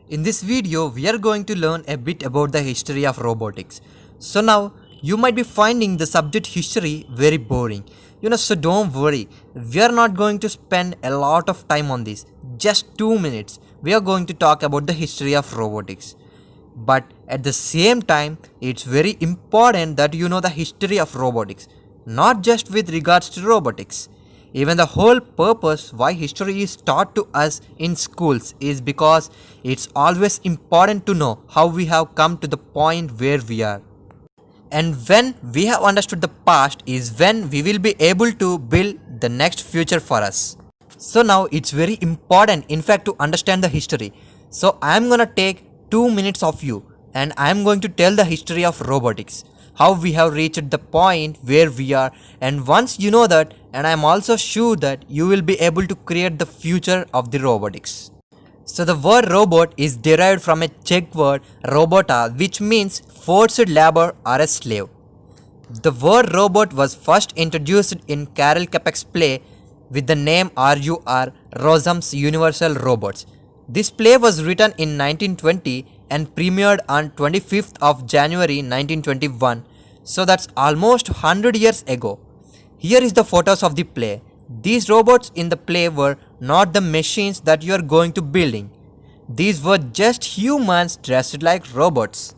In this video, we are going to learn a bit about the history of robotics. So now, you might be finding the subject history very boring. So don't worry, we are not going to spend a lot of time on this. Just 2 minutes, we are going to talk about the history of robotics. But at the same time, it's very important that you know the history of robotics, not just with regards to robotics. Even the whole purpose why history is taught to us in schools is because it's always important to know how we have come to the point where we are. And when we have understood the past is when we will be able to build the next future for us. So now it's very important in fact to understand the history. So I'm gonna take 2 minutes of you and I'm going to tell the history of robotics, how we have reached the point where we are, and once you know that, and I'm also sure that you will be able to create the future of the robotics. So the word robot is derived from a Czech word robota, which means forced labor or a slave. The word robot was first introduced in Karel Čapek's play with the name RUR, Rossum's Universal Robots. This play was written in 1920 and premiered on 25th of January 1921, so that's almost 100 years ago. Here is the photos of the play. These robots in the play were not the machines that you are going to building. These were just humans dressed like robots.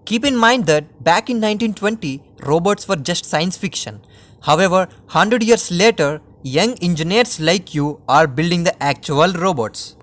Keep in mind that back in 1920, robots were just science fiction. However, 100 years later, young engineers like you are building the actual robots.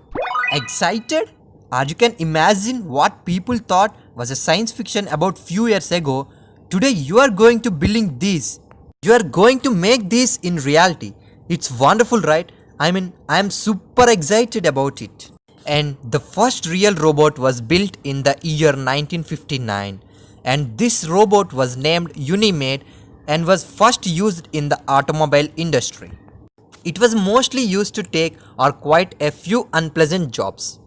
Excited? As you can imagine what people thought was a science fiction about few years ago, today you are going to building these. You are going to make this in reality. It's wonderful, right? I am super excited about it. And the first real robot was built in the year 1959. And this robot was named Unimaid and was first used in the automobile industry. It was mostly used to take or quite a few unpleasant jobs.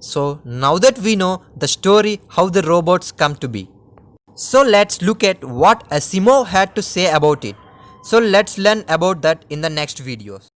So now that we know the story how the robots come to be. So let's look at what Asimov had to say about it. So let's learn about that in the next videos.